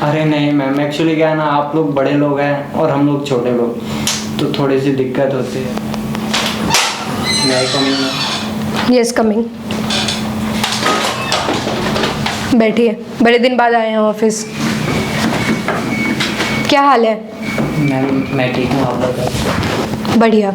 अरे नहीं ma'am, actually क्या है ना, आप लोग बड़े लोग हैं और हम लोग छोटे लोग, तो थोड़ी सी दिक्कत होती है। मैं कमिंग। Yes coming. बैठिए, बड़े दिन बाद आए हैं ऑफिस। क्या हाल है? मैम मैं ठीक हूँ, आप बताओ। बढ़िया।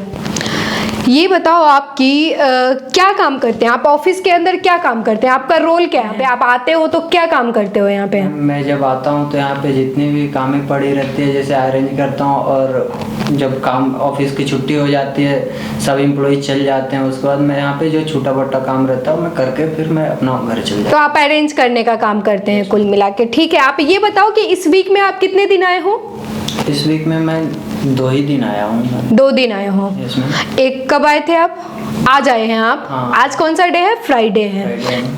ये बताओ आपकी क्या काम करते हैं आप ऑफिस के अंदर? क्या काम करते हैं? आपका रोल क्या है यहाँ पे? आप आते हो तो क्या काम करते हो यहाँ पे? मैं जब आता हूँ तो यहाँ पे जितनी भी कामें पड़ी रहती है जैसे अरेंज करता हूँ, और जब काम ऑफिस की छुट्टी हो जाती है, सब एम्प्लॉय चल जाते हैं, उसके बाद मैं यहाँ पे जो छोटा मोटा काम रहता है मैं करके फिर मैं अपना घर चल जाता तो आप अरेंज करने का काम करते हैं कुल मिला के। ठीक है, आप ये बताओ कि इस वीक में आप कितने दिन आए हो? इस वीक में मैं 2 ही दिन आया हूँ। 2 दिन आए हो। एक कब आए थे आप? आज आए हैं आप? हाँ। आज कौन सा डे है? फ्राइडे है।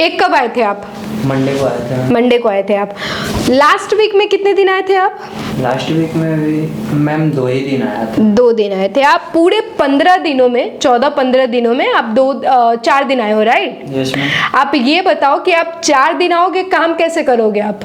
एक कब आए थे आप? मंडे को आए थे। मंडे को आए थे आप। लास्ट वीक में कितने दिन आए थे आप? लास्ट वीक में भी मैम 2 ही दिन आया था। 2 दिन आए थे आप। पूरे 15 दिनों में, 14-15 दिनों में आप 4 दिन आए हो, राइट? Yes ma'am. आप ये बताओ कि आप 4 दिन आओगे, काम कैसे करोगे आप?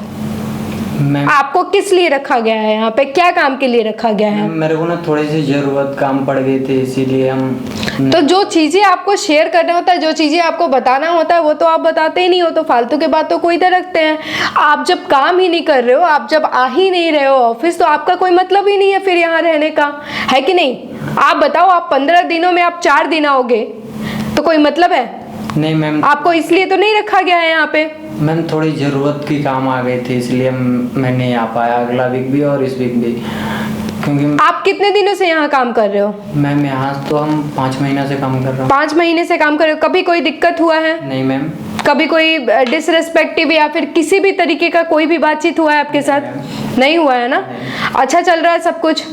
मैम आपको किस लिए रखा गया है यहाँ पे? क्या काम के लिए रखा गया है? मेरे को ना थोड़ी सी जरूरत काम पड़ गई थी, इसीलिए हम। तो जो चीजें आपको शेयर करना होता है, जो चीजें आपको बताना होता है, वो तो आप बताते ही नहीं हो, तो फालतू के बात तो कोई इधर रखते हैं। आप जब काम ही नहीं कर रहे हो, आप जब आ ही नहीं रहे हो ऑफिस, तो आपका कोई मतलब ही नहीं है फिर यहाँ रहने का, है कि नहीं? आप बताओ, आप 15 दिनों में आप 4 दिन आओगे तो कोई मतलब है? नहीं मैम, आपको इसलिए तो नहीं रखा गया है यहाँ पे। मैम थोड़ी ज़रूरत की काम आ गई थी, इसलिए मैं नहीं आ पाया अगला वीक भी और इस वीक भी, क्योंकि आप कितने दिनों से यहाँ काम कर रहे हो? मैम यहाँ तो हम 5 महीना से काम कर रहा हूँ। 5 महीने से काम कर रहे हो। कभी कोई दिक्कत हुआ है? नहीं मैम। कभी कोई डिसरेस्पेक्टिव या फिर किसी भी तरीके का कोई भी बातचीत हुआ है आपके साथ? नहीं हुआ है ना? अच्छा चल रहा है सब कुछ।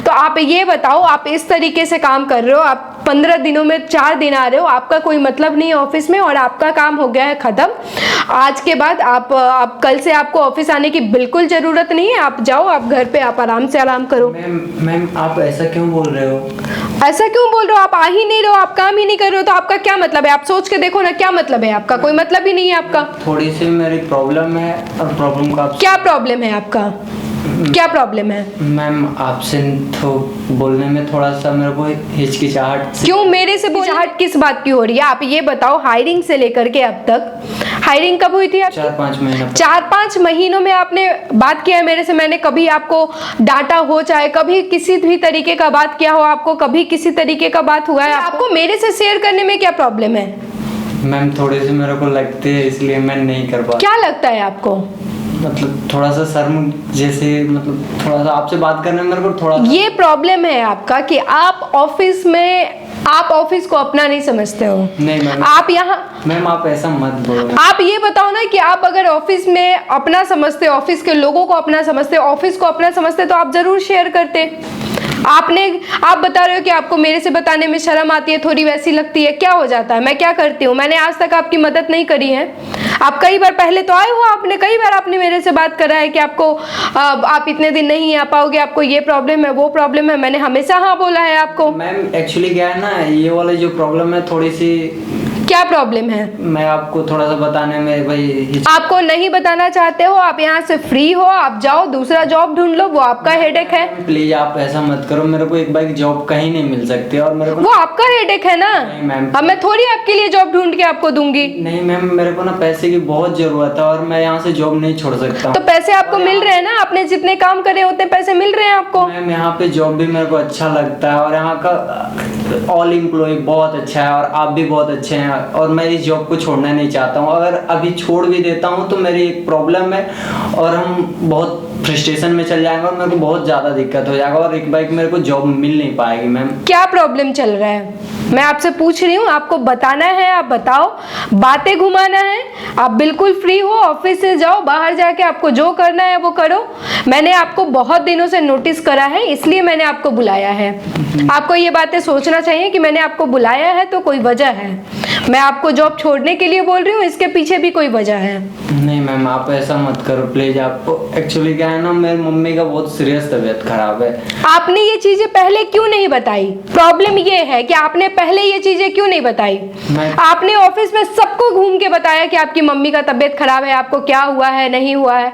तो आप ये बताओ, आप इस तरीके से काम कर रहे हो, आप 15 दिनों में 4 दिन आ रहे हो, आपका कोई मतलब नहीं है ऑफिस में, और आपका काम हो गया है खत्म। आज के बाद आप कल से आपको ऑफिस आने की बिल्कुल जरूरत नहीं है। आप जाओ, आप घर पे आप आराम से आराम करो। मैम आप ऐसा क्यों बोल रहे हो? ऐसा क्यों बोल रहे हो? आप आ ही नहीं रहे हो, आप काम ही नहीं कर रहे हो, तो आपका क्या मतलब है? आप सोच के देखो ना, क्या मतलब है आपका? कोई मतलब ही नहीं है आपका। थोड़ी सी मेरी प्रॉब्लम है, और प्रॉब्लम का क्या प्रॉब्लम है आपका? क्या प्रॉब्लम है? मैम आपसे तो बोलने में थोड़ा सा मेरे को हिचकिचाहट। क्यों मेरे से हिचकिचाहट किस बात की हो रही है? आप ये बताओ, हायरिंग से लेकर के अब तक, हायरिंग कब हुई थी आपकी? 4-5 महीना। 4-5 महीनों में आपने बात किया है मेरे से? मैंने कभी आपको डांटा हो, चाहे कभी किसी भी तरीके का बात किया हो, आपको कभी किसी तरीके का बात हुआ है? आपको मेरे से शेयर करने में क्या प्रॉब्लम है? मैम थोड़ी सी मेरे को लगती है, इसलिए मैं नहीं कर पा। क्या लगता है आपको? मतलब थोड़ा सा शर्म जैसे, मतलब थोड़ा सा आपसे बात करने में मेरे को थोड़ा। ये प्रॉब्लम है आपका कि आप ऑफिस को अपना नहीं समझते हो। नहीं मैम, आप यहाँ, मैम आप ऐसा मत बोलो। आप ये बताओ ना कि आप अगर ऑफिस में अपना समझते, ऑफिस के लोगों को अपना समझते, ऑफिस को अपना समझते, तो आप जरूर शेयर करते। आप बता रहे हो कि आपको मेरे से बताने में शर्म आती है, थोड़ी वैसी लगती है। क्या हो जाता है? मैं क्या करती हूँ? मैंने आज तक आपकी मदद नहीं करी है। आप कई बार पहले तो आए हो, आपने कई बार आपने मेरे से बात करा है कि आप इतने दिन नहीं आ पाओगे, आपको ये प्रॉब्लम है, वो प्रॉब्लम है। मैंने हमेशा हाँ बोला है आपको। मैम एक्चुअली क्या है ना, ये वाला जो प्रॉब्लम है थोड़ी सी। क्या प्रॉब्लम है? मैं आपको थोड़ा सा बताने में भाई आपको नहीं बताना चाहते हो, आप यहाँ से फ्री हो, आप जाओ दूसरा जॉब ढूंढ लो, वो आपका हेडेक है। प्लीज आप ऐसा मत करो, मेरे को एक बार जॉब कहीं नहीं मिल सकती, और मेरे को वो आपका हेडेक है ना। नहीं मैम, अब मैं थोड़ी आपके लिए जॉब ढूंढ के आपको दूंगी। नहीं मैम, मेरे को ना पैसे की बहुत जरूरत है, और मैं यहाँ से जॉब नहीं छोड़ सकता। तो पैसे आपको मिल रहे हैं ना, आपने जितने काम करे उतने पैसे मिल रहे हैं आपको। मैम यहाँ पे जॉब भी मेरे को अच्छा लगता है, और यहाँ का ऑल एम्प्लॉय बहुत अच्छा है, और आप भी बहुत अच्छे हैं, और मैं इस जॉब को छोड़ना नहीं चाहता हूँ। अगर अभी छोड़ भी देता हूँ तो मेरी एक प्रॉब्लम है, और हम बहुत फ्रस्ट्रेशन में चल जाएंगे, और मेरे को बहुत ज़्यादा दिक्कत हो जाएगा, और एक बाइक मेरे को जॉब मिल नहीं पाएगी। मैम क्या प्रॉब्लम चल रहा है? मैं आपसे पूछ रही हूँ, आपको बताना है, आप बताओ। बातें घुमाना है? आप बिल्कुल फ्री हो, ऑफिस से जाओ, बाहर जाके आपको जो करना है वो करो। मैंने आपको बहुत दिनों से नोटिस करा है, इसलिए मैंने आपको बुलाया है। आपको ये बातें सोचना चाहिए कि मैंने आपको बुलाया है तो कोई वजह है। मैं आपको जॉब छोड़ने के लिए बोल रही हूँ, इसके पीछे भी कोई वजह है। नहीं मैम आप ऐसा मत करो प्लीज। आपको एक्चुअली क्या है ना, मेरी मम्मी का बहुत सीरियस तबीयत खराब है। आपने ये चीजें पहले क्यों नहीं बताई? प्रॉब्लम ये है कि आपने पहले ये चीजें क्यों नहीं बताई? आपने ऑफिस में सबको घूम के बताया कि आपकी मम्मी का तबीयत खराब है, आपको क्या हुआ है, नहीं हुआ है।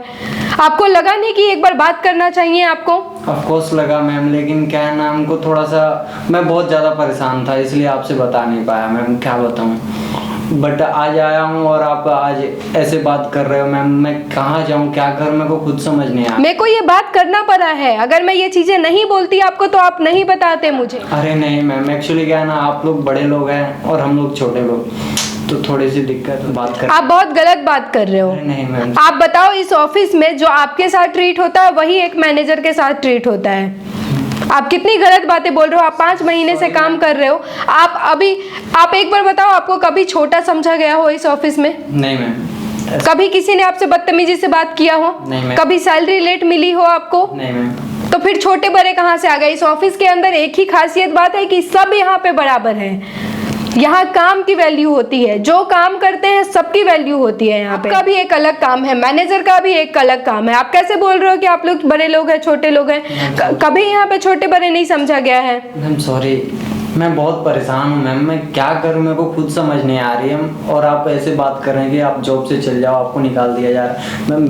आपको लगा नहीं कि एक बार बात करना चाहिए आपको? ऑफ कोर्स लगा मैम, लेकिन क्या है ना, हमको थोड़ा सा, मैं बहुत ज़्यादा परेशान था इसलिए आपसे बता नहीं पाया मैम, क्या बताऊँ। बट आज आया हूँ और आप आज ऐसे बात कर रहे हो मैम, मैं कहाँ जाऊँ, क्या करूँ, मेरे को खुद समझ नहीं आया। मेरे को ये बात करना पड़ा है, अगर मैं ये चीजें नहीं बोलती आपको तो आप नहीं बताते मुझे। अरे नहीं मैम, एक्चुअली क्या है ना, आप लोग बड़े लोग हैं और हम लोग छोटे लोग, तो थोड़ी सी दिक्कत बात कर। आप बहुत गलत बात कर रहे हो। अरे नहीं मैम। आप बताओ, इस ऑफिस में जो आपके साथ ट्रीट होता है वही एक मैनेजर के साथ ट्रीट होता है। आप कितनी गलत बातें बोल रहे हो। आप 5 महीने से काम कर रहे हो। आप एक बार बताओ, आपको कभी छोटा समझा गया हो इस ऑफिस में? नहीं मैम। कभी किसी ने आपसे बदतमीजी से बात किया हो? नहीं मैम। कभी सैलरी लेट मिली हो आपको? नहीं मैम। तो फिर छोटे बड़े कहाँ से आ गए? इस ऑफिस के अंदर एक ही खासियत बात है कि सब यहाँ पे बराबर हैं। यहाँ काम की वैल्यू होती है, जो काम करते हैं सबकी वैल्यू होती है। यहाँ पे आपका भी एक अलग काम है, मैनेजर का भी एक अलग काम है। आप कैसे बोल रहे हो कि आप लोग बड़े लोग हैं, छोटे लोग हैं? कभी यहाँ पे छोटे बड़े नहीं समझा गया है। मैम सॉरी, मैं बहुत परेशान हूँ मैम, मैं क्या करूँ, मेरे को खुद समझ नहीं आ रही है। और आप ऐसे बात कर रहे हैं कि आप जॉब से चल जाओ, आपको निकाल दिया जा रहा है। मैम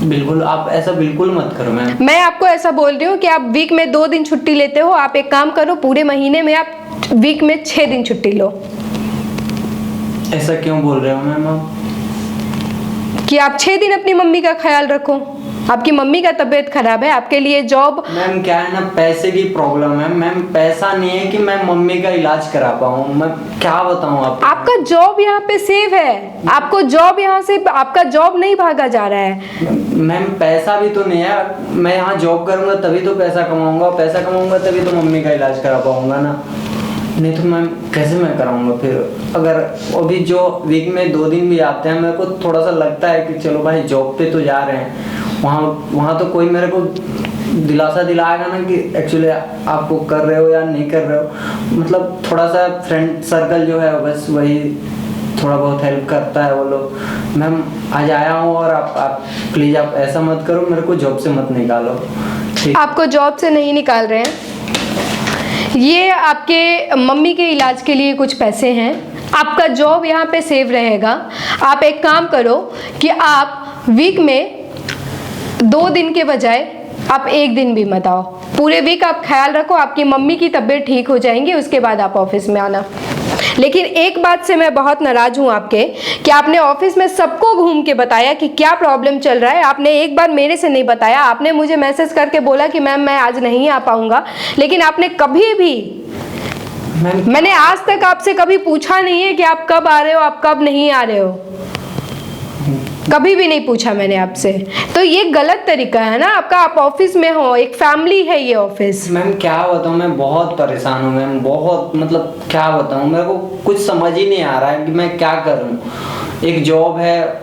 बिल्कुल आप ऐसा बिल्कुल मत करो मैम। मैं आपको ऐसा बोल रही हूँ कि आप वीक में 2 दिन छुट्टी लेते हो। आप एक काम करो, पूरे महीने में आप वीक में 6 दिन छुट्टी लो। ऐसा क्यों बोल रहे हो मैम आप? कि आप 6 दिन अपनी मम्मी का ख्याल रखो। आपकी मम्मी का तबीयत खराब है, आपके लिए जॉब। मैम क्या है ना, पैसे की प्रॉब्लम है मैम, पैसा नहीं है कि मैं मम्मी का इलाज करा पाऊँ। मैं क्या बताऊँ आपको। आपका जॉब यहाँ पे सेव है, आपको जॉब यहाँ से, आपका जॉब नहीं भागा जा रहा है। मैम पैसा भी तो नहीं है, मैं यहाँ जॉब करूँगा तभी तो पैसा कमाऊँगा, पैसा कमाऊँगा तभी तो मम्मी का इलाज करा पाऊँगा ना, नहीं तो मैम कैसे मैं कराऊंगा फिर। अगर अभी जो वीक में 2 दिन भी आते हैं, मेरे को थोड़ा सा लगता है कि चलो भाई जॉब पे तो जा रहे हैं, वहाँ तो कोई मेरे को दिलासा दिलाएगा ना कि एक्चुअली आपको कर रहे हो या नहीं कर रहे हो। मतलब थोड़ा सा फ्रेंड सर्कल जो है बस वही थोड़ा बहुत हेल्प करता है वो लोग। मैम आज आया हूँ और आप प्लीज़ आप ऐसा मत करो, मेरे को जॉब से मत निकालो। ठीक, आपको जॉब से नहीं निकाल रहे हैं, ये आपके मम्मी के इलाज के लिए कुछ पैसे हैं। आपका जॉब यहाँ पे सेव रहेगा। आप एक काम करो कि आप वीक में 2 दिन के बजाय आप 1 दिन भी मत आओ। पूरे वीक आप ख्याल रखो, आपकी मम्मी की तबीयत ठीक हो जाएंगी, उसके बाद आप ऑफिस में आना। लेकिन एक बात से मैं बहुत नाराज हूँ आपके, कि आपने ऑफिस में सबको घूम के बताया कि क्या प्रॉब्लम चल रहा है। आपने एक बार मेरे से नहीं बताया। आपने मुझे मैसेज करके बोला कि मैम मैं आज नहीं आ पाऊंगा, लेकिन आपने कभी भी, मैंने आज तक आपसे कभी पूछा नहीं है कि आप कब आ रहे हो, आप कब नहीं आ रहे हो। कभी भी नहीं पूछा मैंने आपसे। तो ये गलत तरीका है ना आपका। आप ऑफिस में हो, एक फैमिली है ये ऑफिस। मैम क्या बताऊँ, मैं बहुत परेशान हूँ मैम, बहुत, मतलब क्या बताऊँ, मेरे को कुछ समझ ही नहीं आ रहा है कि मैं क्या करूँ। एक जॉब है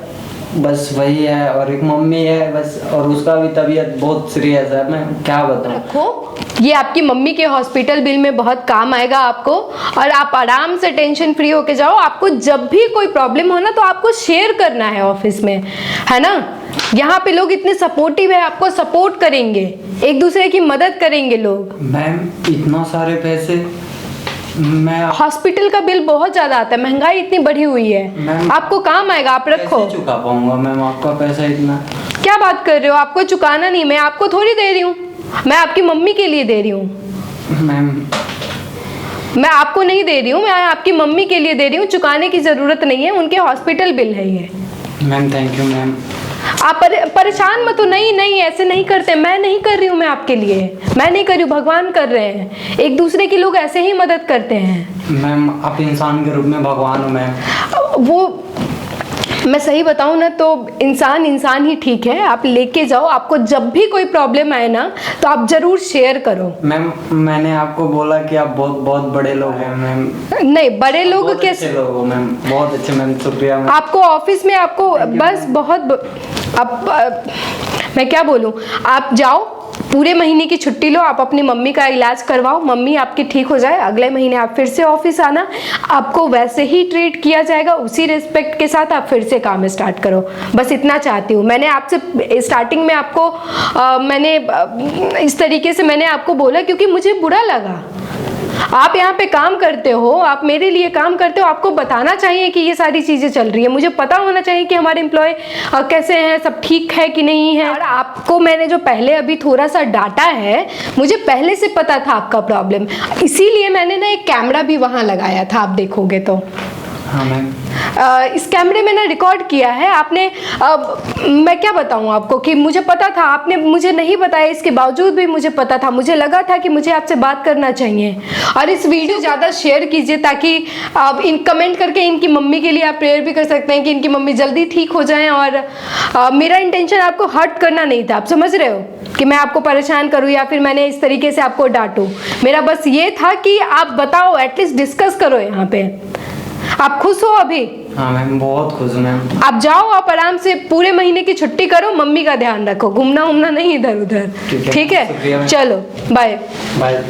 बस वही है, और एक मम्मी है बस, और उसका भी तबीयत बहुत सीरियस है। मैं क्या बताऊँ। रखो, ये आपकी मम्मी के हॉस्पिटल बिल में बहुत काम आएगा आपको, और आप आराम से टेंशन फ्री होके जाओ। आपको जब भी कोई प्रॉब्लम हो ना तो आपको शेयर करना है ऑफिस में, है ना। यहाँ पे लोग इतने सपोर्टिव है, आपको सपोर्ट करेंगे, एक दूसरे की मदद करेंगे लोग। मैम इतना सारे पैसे, मैं हॉस्पिटल का बिल बहुत ज्यादा आता है, महंगाई इतनी बढ़ी हुई है, आपको काम आएगा, आप रखो। कैसे चुका पाऊंगा मैम आपका पैसा इतना? क्या बात कर रहे हो, आपको चुकाना नहीं, मैं आपको थोड़ी दे रही हूँ, मैं आपकी मम्मी के लिए दे रही हूँ। मैम मैं आपको नहीं दे रही हूँ, मैं आपकी मम्मी के लिए दे रही हूँ। चुकाने की जरूरत नहीं है, उनके हॉस्पिटल बिल है ये। Ma'am thank you ma'am. आप परेशान मत हो। नहीं ऐसे नहीं करते, मैं नहीं कर रही हूँ, मैं आपके लिए मैं नहीं कर रही हूँ, भगवान कर रहे हैं। एक दूसरे के लोग ऐसे ही मदद करते हैं। मैम आप इंसान के रूप में भगवान हो मैम। वो मैं सही बताऊँ ना तो इंसान ही ठीक है। आप लेके जाओ, आपको जब भी कोई प्रॉब्लम आए ना तो आप जरूर शेयर करो। मैम मैंने आपको बोला कि आप बहुत बहुत बड़े लोग हैं मैम। नहीं, बड़े लोग कैसे लोग हो मैम, बहुत अच्छे मैम, शुक्रिया मैम। आपको ऑफिस में आपको बस बहुत मैं क्या बोलूँ, आप जाओ, पूरे महीने की छुट्टी लो, आप अपनी मम्मी का इलाज करवाओ, मम्मी आपकी ठीक हो जाए, अगले महीने आप फिर से ऑफिस आना, आपको वैसे ही ट्रीट किया जाएगा, उसी रिस्पेक्ट के साथ आप फिर से काम स्टार्ट करो। बस इतना चाहती हूँ। मैंने आपसे स्टार्टिंग में आपको मैंने इस तरीके से मैंने आपको बोला क्योंकि मुझे बुरा लगा। आप यहाँ पे काम करते हो, आप मेरे लिए काम करते हो, आपको बताना चाहिए कि ये सारी चीज़ें चल रही है। मुझे पता होना चाहिए कि हमारे एम्प्लॉय कैसे हैं, सब ठीक है कि नहीं है। और आपको मैंने जो पहले अभी थोड़ा सा डाटा है, मुझे पहले से पता था आपका प्रॉब्लम, इसीलिए मैंने ना एक कैमरा भी वहाँ लगाया था, आप देखोगे तो। हाँ मैम। इस कैमरे में ना रिकॉर्ड किया है आपने। मैं क्या बताऊं आपको कि मुझे पता था, आपने मुझे नहीं बताया, इसके बावजूद भी मुझे पता था, मुझे लगा था कि मुझे आपसे बात करना चाहिए। और इस वीडियो ज़्यादा शेयर कीजिए ताकि आप इन कमेंट करके इनकी मम्मी के लिए आप प्रेयर भी कर सकते हैं कि इनकी मम्मी जल्दी ठीक हो जाएं। और मेरा इंटेंशन आपको हर्ट करना नहीं था, आप समझ रहे हो, कि मैं आपको परेशान करूं या फिर मैंने इस तरीके से आपको डांटूं। मेरा बस ये था कि आप बताओ, एटलीस्ट डिस्कस करो यहाँ पे। आप खुश हो अभी? हाँ मैम, बहुत खुश हूँ मैम। आप जाओ, आप आराम से पूरे महीने की छुट्टी करो, मम्मी का ध्यान रखो, घूमना उमना नहीं इधर उधर, ठीक है? शुक्रिया मैम। चलो बाय बाय।